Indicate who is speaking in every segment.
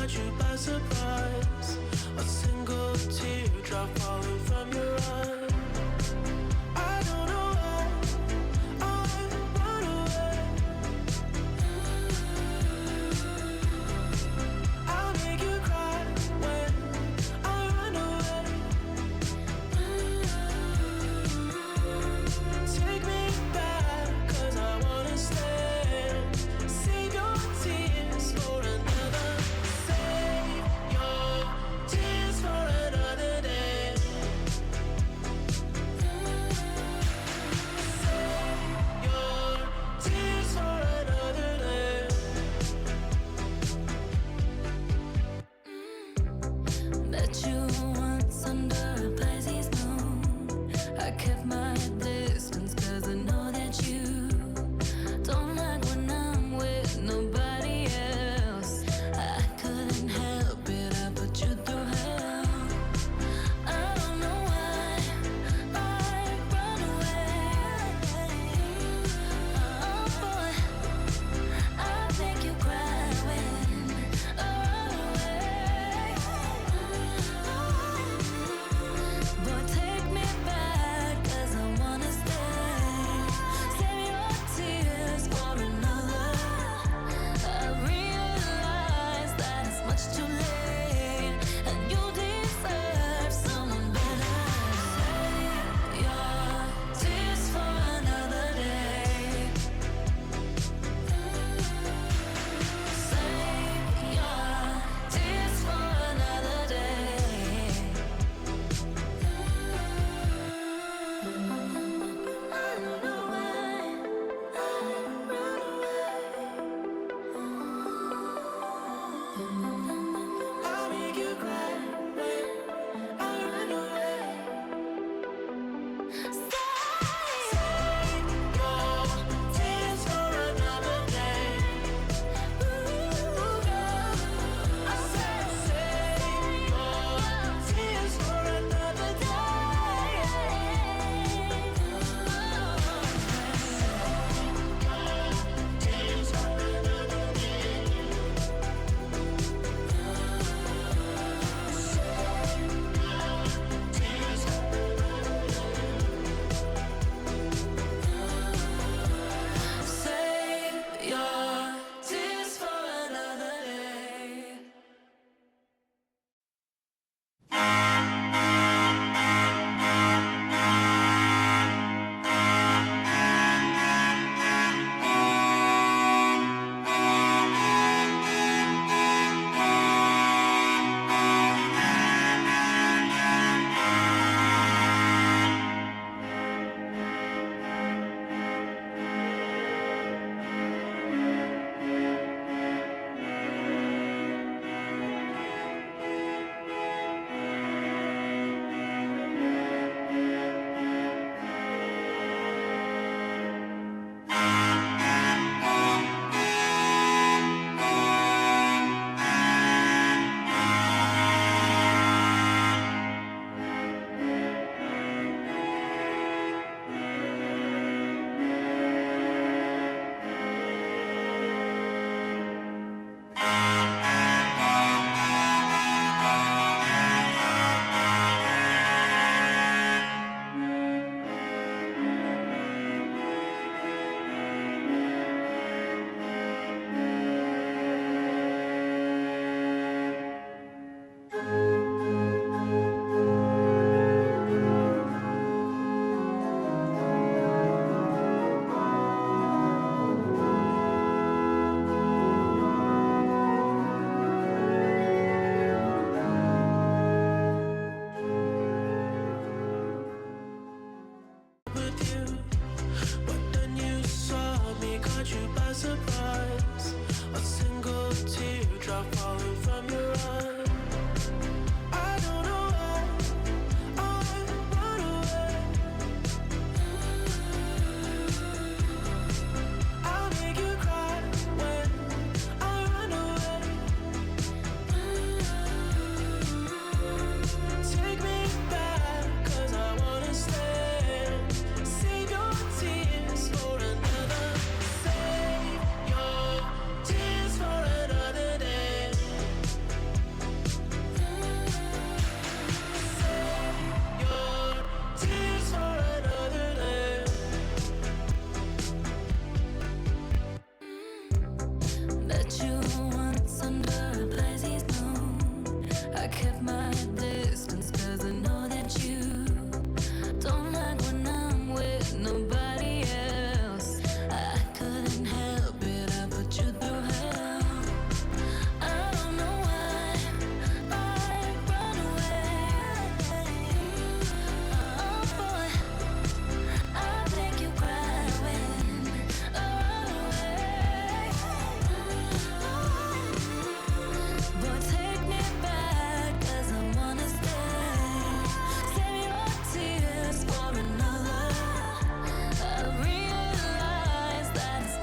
Speaker 1: caught you by surprise. A single teardrop falling from your eye. I don't know why I run away. I'll make you cry when I run away. Take me back, 'cause I wanna stay. Save your tears for another. Save your tears for another day. Save your tears for another day. Met you once under a Pisces moon. I kept my distance 'cause I know that you don't like when I'm with nobody else. I couldn't help it, I put you through hell. I don't know why I run away. Oh boy, I'll make you cry when I run away. Boy, take me back, 'cause I wanna stay. Save your tears for another. I realize that it's much too late, and you deserve someone better. Save your tears for another day. Save your tears for another day. I don't know why I run away. I'll make you cry when I run away. Save your tears for another day. Ooh, girl, I said save your tears for another day. Tears for another day. Tears for save your tears for another day. With you, but then you saw me, caught you by surprise. A single teardrop falling from your eye. I don't know why I run away. I'll make you cry when I run away. Take me back, 'cause I wanna stay. Save your tears for another. Save your tears for another day.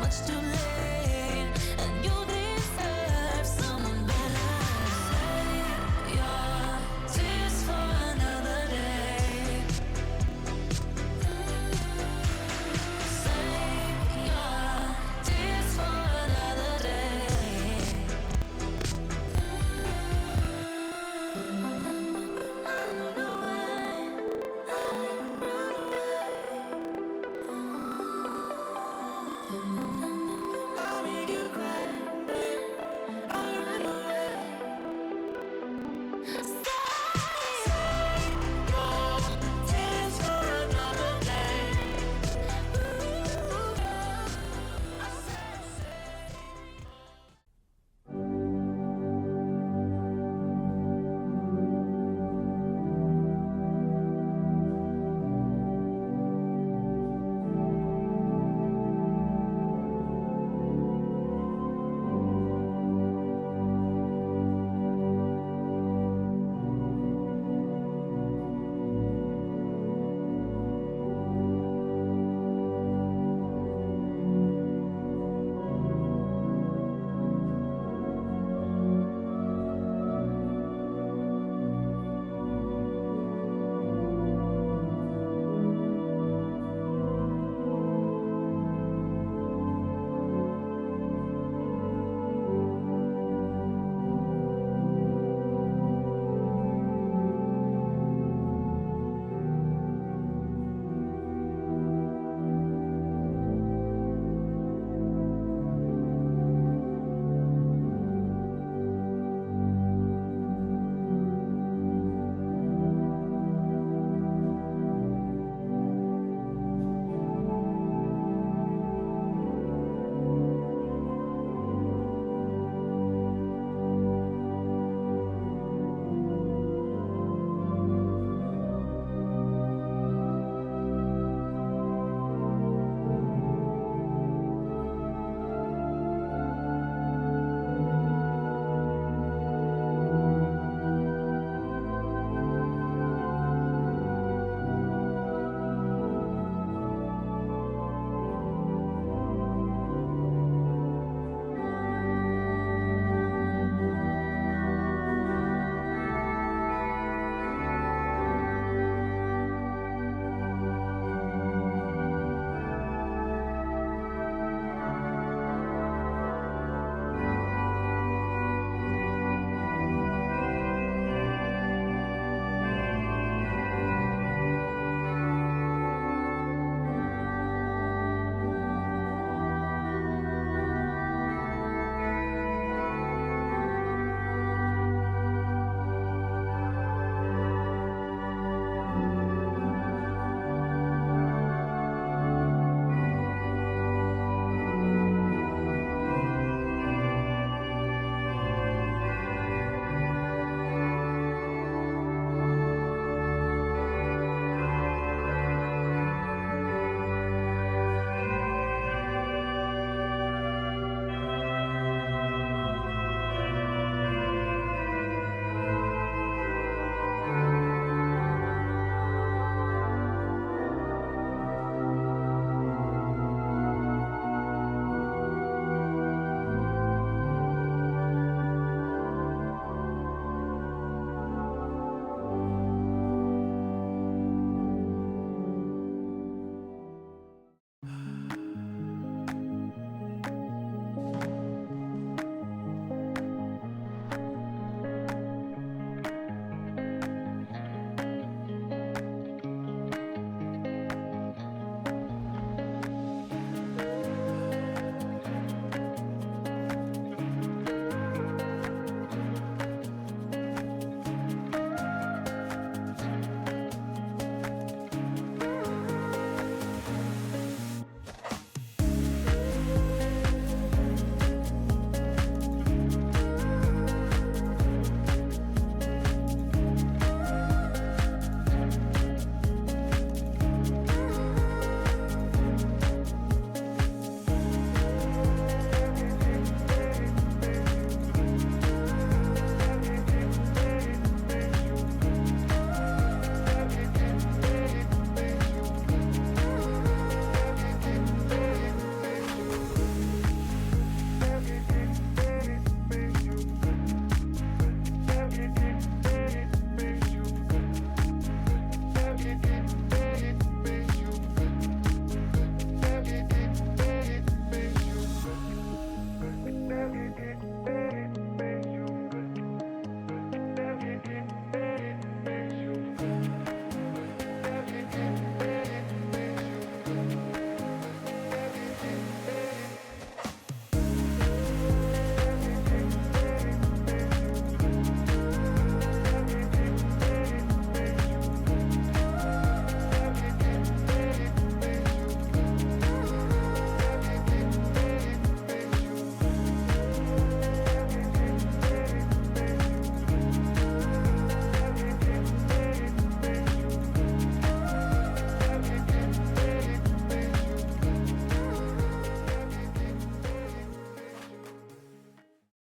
Speaker 1: much too late.